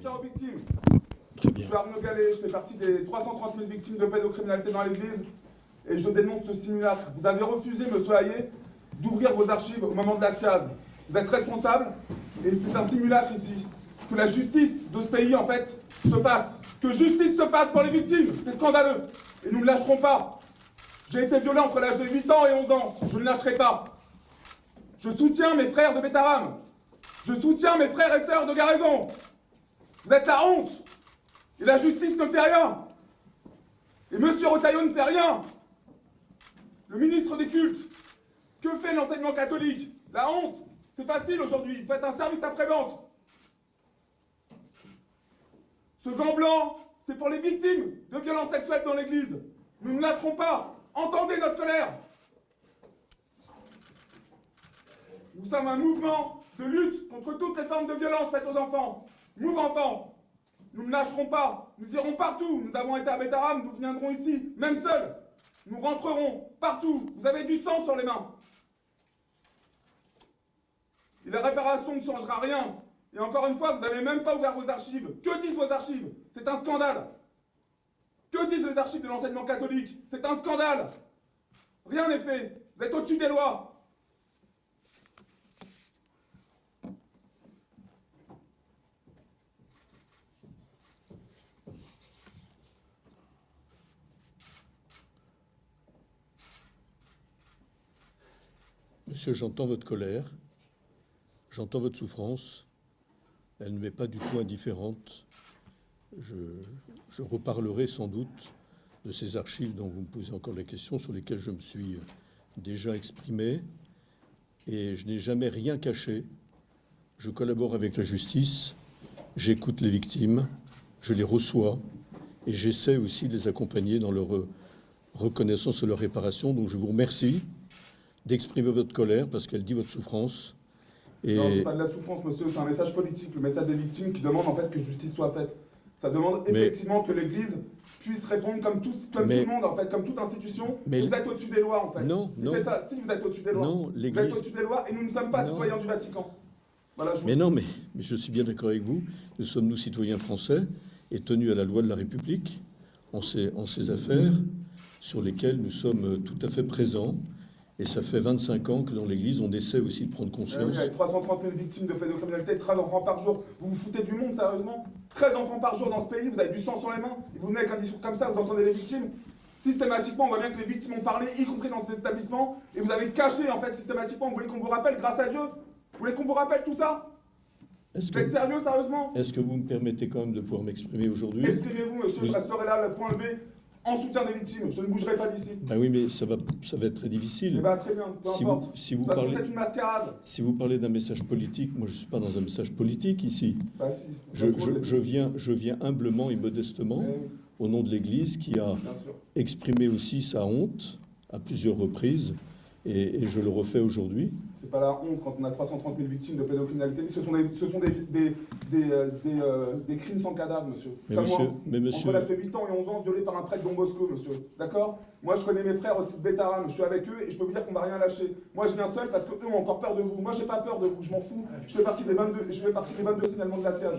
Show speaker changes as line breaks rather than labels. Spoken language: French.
soutien aux victimes.
Très bien.
Je suis Arnaud Gallet, je fais partie des 330 000 victimes de pédocriminalité dans l'Église et je dénonce ce simulacre. Vous avez refusé, monsieur Hayet, d'ouvrir vos archives au moment de la SIAZ. Vous êtes responsable et c'est un simulacre ici. Que la justice de ce pays, en fait, se fasse. Que justice se fasse pour les victimes. C'est scandaleux. Et nous ne lâcherons pas. J'ai été violé entre l'âge de 8 ans et 11 ans. Je ne lâcherai pas. Je soutiens mes frères de Bétarame. Je soutiens mes frères et sœurs de Garaison. Vous êtes la honte. Et la justice ne fait rien. Et monsieur Retailleau ne fait rien. Le ministre des cultes. Que fait l'enseignement catholique? La honte. C'est facile aujourd'hui. Faites un service après-vente. Ce gant blanc, c'est pour les victimes de violences sexuelles dans l'Église. Nous ne lâcherons pas. Entendez notre colère. Nous sommes un mouvement de lutte contre toutes les formes de violence faites aux enfants. Move enfants. Nous ne lâcherons pas. Nous irons partout. Nous avons été à Bétarame, nous viendrons ici, même seuls. Nous rentrerons partout. Vous avez du sang sur les mains. Et la réparation ne changera rien. Et encore une fois, vous n'avez même pas ouvert vos archives. Que disent vos archives? C'est un scandale. Que disent les archives de l'enseignement catholique? C'est un scandale. Rien n'est fait. Vous êtes au-dessus des lois.
Monsieur, j'entends votre colère, j'entends votre souffrance. Elle ne m'est pas du tout indifférente. Je reparlerai sans doute de ces archives dont vous me posez encore la question, sur lesquelles je me suis déjà exprimé. Et je n'ai jamais rien caché. Je collabore avec la justice, j'écoute les victimes, je les reçois et j'essaie aussi de les accompagner dans leur reconnaissance et leur réparation. Donc je vous remercie d'exprimer votre colère parce qu'elle dit votre souffrance. Et...
Non, c'est pas de la souffrance, monsieur, c'est un message politique, le message des victimes qui demande en fait que justice soit faite. Ça demande effectivement que l'Église puisse répondre comme tout le monde, en fait, comme toute institution. Vous êtes au-dessus des lois, en fait.
Non, non.
C'est ça, si vous êtes au-dessus des lois.
Non,
vous êtes au-dessus des lois et nous ne sommes pas citoyens du Vatican. Voilà,
mais je suis bien d'accord avec vous. Nous sommes, nous, citoyens français et tenus à la loi de la République en ces affaires sur lesquelles nous sommes tout à fait présents. Et ça fait 25 ans que dans l'Église, on essaie aussi de prendre conscience.
Avec 330 000 victimes de pédocriminalité, 13 enfants par jour. Vous vous foutez du monde, sérieusement? 13 enfants par jour dans ce pays, vous avez du sang sur les mains. Et vous venez avec un discours comme ça, vous entendez les victimes. Systématiquement, on voit bien que les victimes ont parlé, y compris dans ces établissements. Et vous avez caché, en fait, systématiquement. Vous voulez qu'on vous rappelle, grâce à Dieu? Vous voulez qu'on vous rappelle tout ça? Vous êtes sérieux, sérieusement?
Est-ce que vous me permettez quand même de pouvoir m'exprimer aujourd'hui?
Exprimez-vous, monsieur. Je resterai là, le point levé, en soutien des victimes. Je ne bougerai pas d'ici.
Ben oui, mais ça va être très difficile.
Eh ben, très bien, peu importe.
Si vous
Parce que
parlez,
vous faites une mascarade.
Si vous parlez d'un message politique, moi je ne suis pas dans un message politique ici.
Bah si.
Je viens humblement et modestement au nom de l'Église qui a exprimé aussi sa honte à plusieurs reprises et je le refais aujourd'hui.
C'est pas la honte quand on a 330 000 victimes de pédocriminalité. Ce sont des crimes sans cadavre, monsieur.
Mais monsieur...
Entre l'âge de 8 ans et 11 ans, violés par un prêtre Don Bosco, monsieur. D'accord? Moi, je connais mes frères aussi de Bétarame. Je suis avec eux et je peux vous dire qu'on va rien lâcher. Moi, je viens seul parce qu'eux ont encore peur de vous. Moi, j'ai pas peur de vous. Je m'en fous. Je fais partie des 22 signalements de la SIAZ.